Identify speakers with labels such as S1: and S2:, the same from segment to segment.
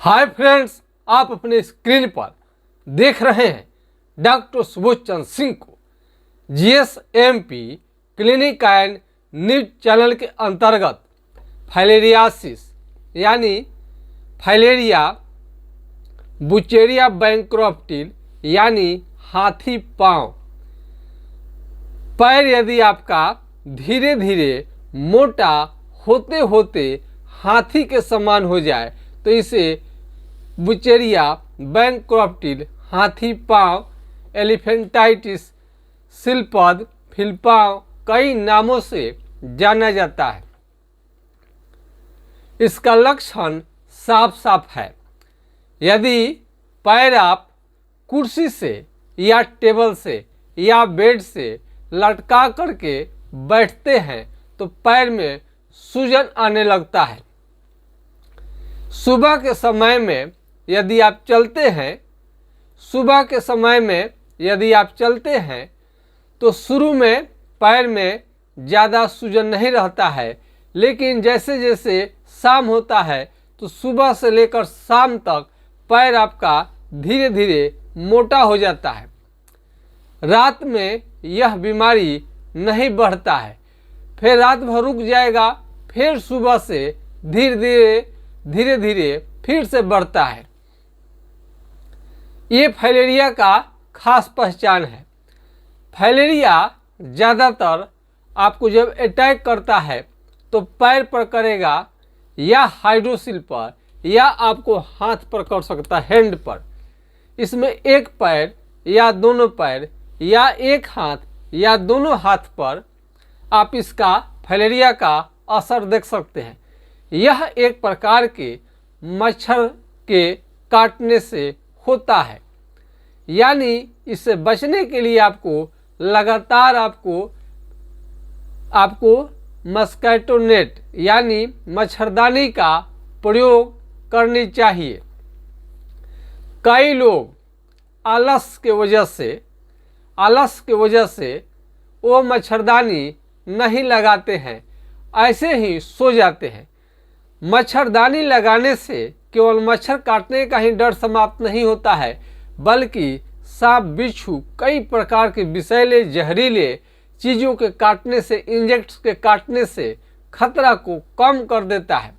S1: Hi friends, आप अपने screen पर देख रहे हैं डॉक्टर सुबोध चंद्र सिंह को जीएसएमपी क्लिनिक एंड न्यूज चैनल के अंतर्गत फाइलेरियासिस यानी फाइलेरिया बुचेरिया बैंक्रप्टिल यानी हाथी पांव। पैर यदि आपका धीरे धीरे मोटा होते होते हाथी के समान हो जाए तो इसे बुचेरिया बैंक्रप्टिल हाथी पांव, एलिफेंटाइटिस, सिलपद, फिलपांव कई नामों से जाना जाता है। इसका लक्षण साफ साफ है। यदि पैर आप कुर्सी से या टेबल से या बेड से लटका करके बैठते हैं तो पैर में सूजन आने लगता है। सुबह के समय में यदि आप चलते हैं तो शुरू में पैर में ज़्यादा सूजन नहीं रहता है, लेकिन जैसे जैसे शाम होता है तो सुबह से लेकर शाम तक पैर आपका धीरे धीरे मोटा हो जाता है। रात में यह बीमारी नहीं बढ़ता है, फिर रात भर रुक जाएगा, फिर सुबह से धीरे धीरे फिर से बढ़ता है। ये फाइलेरिया का खास पहचान है। फाइलेरिया ज़्यादातर आपको जब अटैक करता है तो पैर पर करेगा या हाइड्रोसिल पर या आपको हाथ पर कर सकता है, हैंड पर। इसमें एक पैर या दोनों पैर या एक हाथ या दोनों हाथ पर आप इसका फाइलेरिया का असर देख सकते हैं। यह एक प्रकार के मच्छर के काटने से होता है, यानी इससे बचने के लिए आपको लगातार आपको मस्कीटो नेट यानी मच्छरदानी का प्रयोग करनी चाहिए। कई लोग आलस के वजह से वो मच्छरदानी नहीं लगाते हैं, ऐसे ही सो जाते हैं। मच्छरदानी लगाने से केवल मच्छर काटने का ही डर समाप्त नहीं होता है, बल्कि सांप, बिच्छू, कई प्रकार के विषैले जहरीले चीज़ों के काटने से, इंजेक्ट्स के काटने से खतरा को कम कर देता है।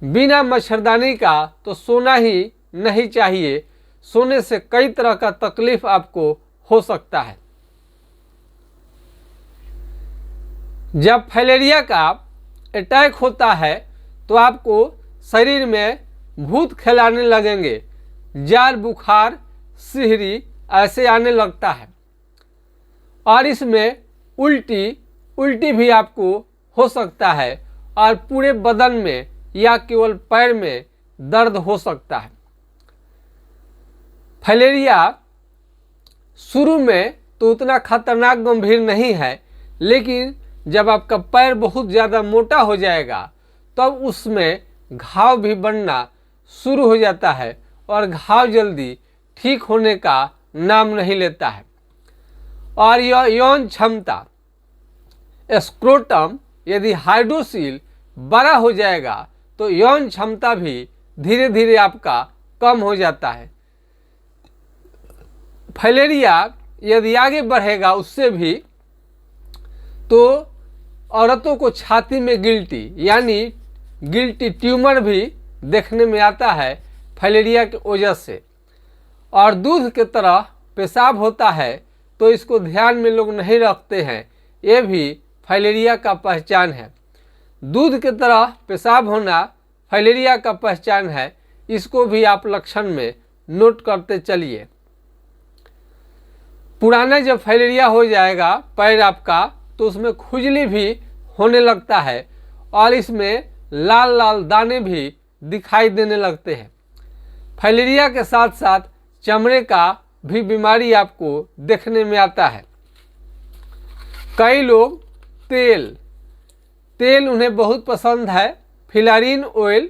S1: बिना मच्छरदानी का तो सोना ही नहीं चाहिए। सोने से कई तरह का तकलीफ आपको हो सकता है। जब फाइलेरिया का अटैक होता है तो आपको शरीर में भूत खिलाने लगेंगे, जार, बुखार, सिहरी ऐसे आने लगता है और इसमें उल्टी भी आपको हो सकता है और पूरे बदन में या केवल पैर में दर्द हो सकता है। फाइलेरिया शुरू में तो उतना खतरनाक गंभीर नहीं है, लेकिन जब आपका पैर बहुत ज़्यादा मोटा हो जाएगा तब उसमें घाव भी बनना शुरू हो जाता है और घाव जल्दी ठीक होने का नाम नहीं लेता है। और यह यौन क्षमता, स्क्रोटम यदि हाइड्रोसिल बड़ा हो जाएगा तो यौन क्षमता भी धीरे धीरे आपका कम हो जाता है। फाइलेरिया यदि आगे बढ़ेगा उससे भी तो औरतों को छाती में गिल्टी ट्यूमर भी देखने में आता है फाइलेरिया की वजह से। और दूध के तरह पेशाब होता है तो इसको ध्यान में लोग नहीं रखते हैं, ये भी फाइलेरिया का पहचान है। दूध के तरह पेशाब होना फाइलेरिया का पहचान है, इसको भी आप लक्षण में नोट करते चलिए। पुराना जब फाइलेरिया हो जाएगा पैर आपका तो उसमें खुजली भी होने लगता है और इसमें लाल लाल दाने भी दिखाई देने लगते हैं। फाइलेरिया के साथ साथ चमड़े का भी बीमारी आपको देखने में आता है। कई लोग तेल उन्हें बहुत पसंद है। फिलारिन ऑयल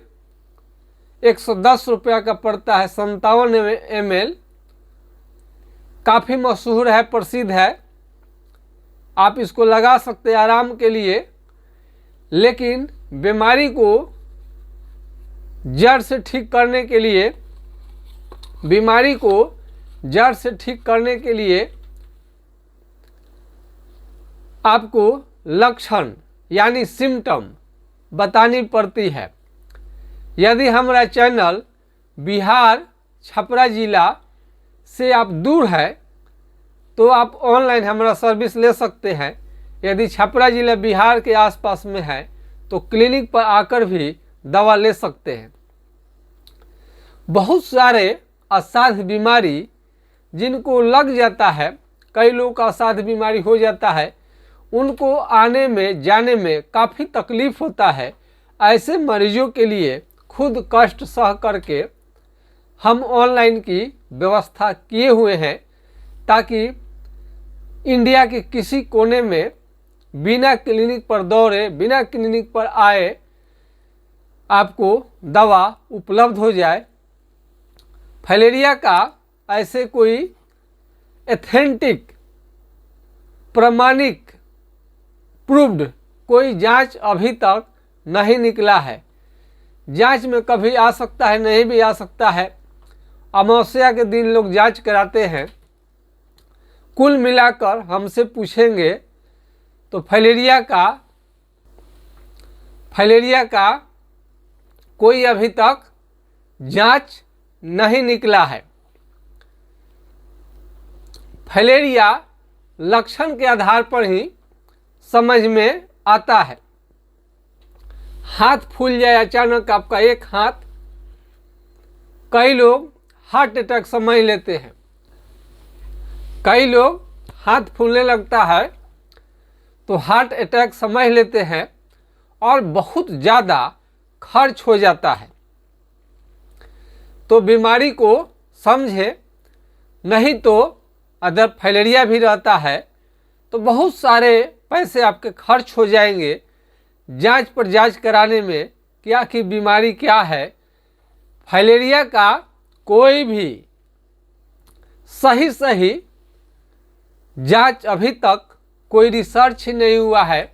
S1: 110 रुपया का पड़ता है, 57 ml, काफ़ी मशहूर है, प्रसिद्ध है। आप इसको लगा सकते हैं आराम के लिए, लेकिन बीमारी को जड़ से ठीक करने के लिए, बीमारी को जड़ से ठीक करने के लिए आपको लक्षण यानी सिम्टम बतानी पड़ती है। यदि हमारा चैनल बिहार छपरा जिला से आप दूर है तो आप ऑनलाइन हमारा सर्विस ले सकते हैं। यदि छपरा जिला बिहार के आसपास में है तो क्लिनिक पर आकर भी दवा ले सकते हैं। बहुत सारे असाध्य बीमारी जिनको लग जाता है, कई लोगों का असाध्य बीमारी हो जाता है, उनको आने में जाने में काफ़ी तकलीफ़ होता है। ऐसे मरीजों के लिए खुद कष्ट सह करके हम ऑनलाइन की व्यवस्था किए हुए हैं ताकि इंडिया के किसी कोने में बिना क्लिनिक पर दौड़े, बिना क्लिनिक पर आए आपको दवा उपलब्ध हो जाए। फाइलेरिया का ऐसे कोई एथेंटिक, प्रमाणिक, प्रूव्ड कोई जांच अभी तक नहीं निकला है। जांच में कभी आ सकता है, नहीं भी आ सकता है। अमावस्या के दिन लोग जांच कराते हैं। कुल मिलाकर हमसे पूछेंगे तो फाइलेरिया का कोई अभी तक जांच नहीं निकला है। फाइलेरिया लक्षण के आधार पर ही समझ में आता है। हाथ फूल जाए अचानक, आपका एक हाथ, कई लोग हार्ट अटैक समझ लेते हैं। कई लोग हाथ फूलने लगता है तो हार्ट अटैक समझ लेते हैं और बहुत ज़्यादा खर्च हो जाता है। तो बीमारी को समझे, नहीं तो अगर फाइलेरिया भी रहता है तो बहुत सारे पैसे आपके खर्च हो जाएंगे जांच पर जांच कराने में क्या कि बीमारी क्या है। फाइलेरिया का कोई भी सही जांच अभी तक कोई रिसर्च ही नहीं हुआ है,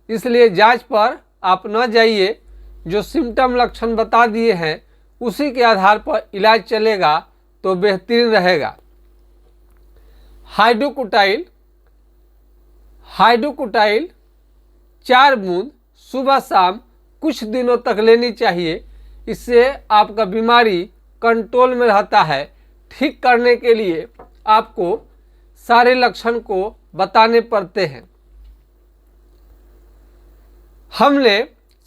S1: इसलिए जांच पर आप न जाइए। जो सिम्टम लक्षण बता दिए हैं उसी के आधार पर इलाज चलेगा तो बेहतरीन रहेगा। हाइड्रोकोटाइल 4 बूंद सुबह शाम कुछ दिनों तक लेनी चाहिए। इससे आपका बीमारी कंट्रोल में रहता है। ठीक करने के लिए आपको सारे लक्षण को बताने पड़ते हैं। हमने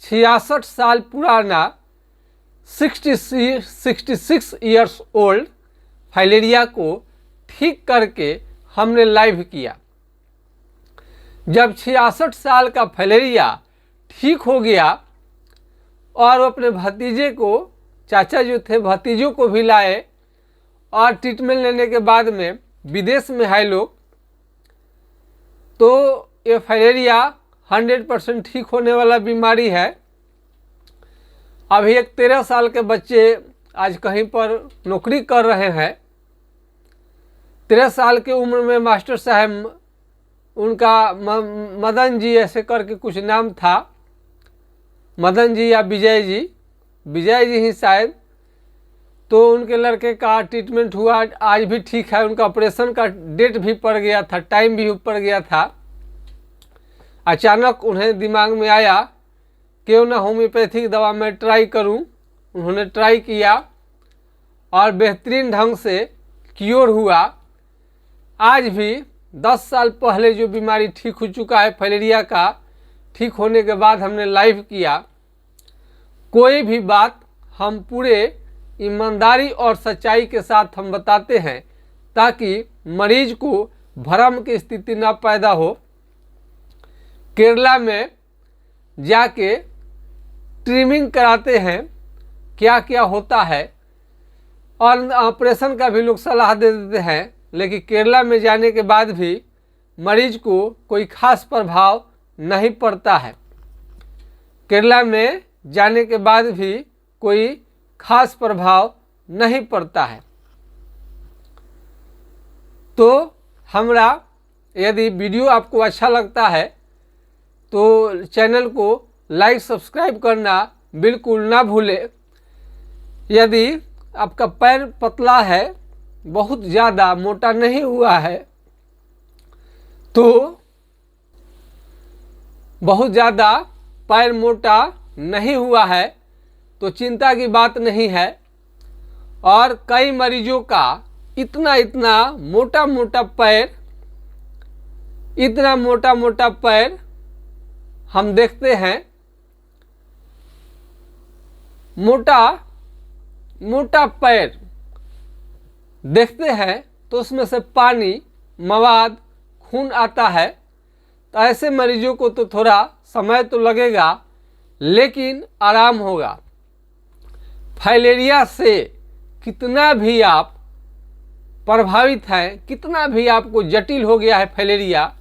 S1: 66 साल पुराना 66 ईयर्स ओल्ड फाइलेरिया को ठीक करके हमने लाइव किया। जब 66 साल का फाइलेरिया ठीक हो गया और वो अपने भतीजे को, चाचा जो थे भतीजों को भी लाए और ट्रीटमेंट लेने के बाद में विदेश में है लोग, तो ये फाइलेरिया 100% ठीक होने वाला बीमारी है। अभी एक 13 साल के बच्चे आज कहीं पर नौकरी कर रहे हैं। 13 साल की उम्र में मास्टर साहब, उनका मदन जी ऐसे करके कुछ नाम था, मदन जी या विजय जी ही शायद, तो उनके लड़के का ट्रीटमेंट हुआ, आज भी ठीक है। उनका ऑपरेशन का डेट भी पड़ गया था, टाइम भी पड़ गया था। अचानक उन्हें दिमाग में आया क्यों ना होम्योपैथिक दवा में ट्राई करूं। उन्होंने ट्राई किया और बेहतरीन ढंग से क्योर हुआ। आज भी 10 साल पहले जो बीमारी ठीक हो चुका है फाइलेरिया का, ठीक होने के बाद हमने लाइव किया। कोई भी बात हम पूरे ईमानदारी और सच्चाई के साथ हम बताते हैं ताकि मरीज को भ्रम की स्थिति ना पैदा हो। केरला में जाके ट्रिमिंग कराते हैं, क्या क्या होता है, और ऑपरेशन का भी लोग सलाह दे देते हैं, लेकिन केरला में जाने के बाद भी मरीज को कोई खास प्रभाव नहीं पड़ता है। केरला में जाने के बाद भी कोई खास प्रभाव नहीं पड़ता है। तो हमारा यदि वीडियो आपको अच्छा लगता है तो चैनल को लाइक सब्सक्राइब करना बिल्कुल ना भूलें। यदि आपका पैर पतला है, बहुत ज़्यादा मोटा नहीं हुआ है, तो बहुत ज़्यादा पैर मोटा नहीं हुआ है तो चिंता की बात नहीं है। और कई मरीजों का इतना इतना मोटा मोटा पैर हम देखते हैं, मोटा पैर देखते हैं तो उसमें से पानी, मवाद, खून आता है। तो ऐसे मरीजों को तो थोड़ा समय तो लगेगा लेकिन आराम होगा। फाइलेरिया से कितना भी आप प्रभावित हैं, कितना भी आपको जटिल हो गया है फाइलेरिया,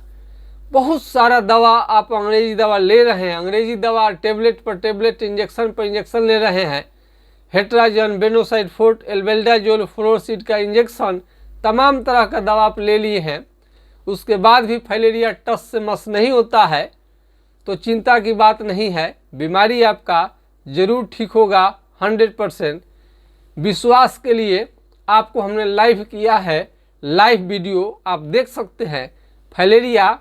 S1: बहुत सारा दवा आप अंग्रेजी दवा ले रहे हैं, अंग्रेजी दवा टेबलेट पर टेबलेट, इंजेक्शन पर इंजेक्शन ले रहे हैं, हेट्राजन, बेनोसाइड फोर्ट, एल्बेंडाजोल, फ्लोरोसिड का इंजेक्शन, तमाम तरह का दवा आप ले लिए हैं, उसके बाद भी फाइलेरिया टस से मस नहीं होता है तो चिंता की बात नहीं है। बीमारी आपका ज़रूर ठीक होगा 100%। विश्वास के लिए आपको हमने लाइव किया है, लाइव वीडियो आप देख सकते हैं। फाइलेरिया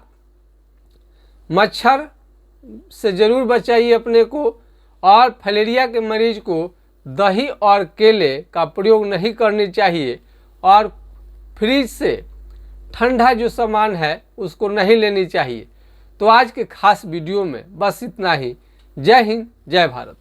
S1: मच्छर से ज़रूर बचाइए अपने को, और फाइलेरिया के मरीज को दही और केले का प्रयोग नहीं करनी चाहिए, और फ्रिज से ठंडा जो सामान है उसको नहीं लेनी चाहिए। तो आज के खास वीडियो में बस इतना ही। जय हिंद, जय भारत।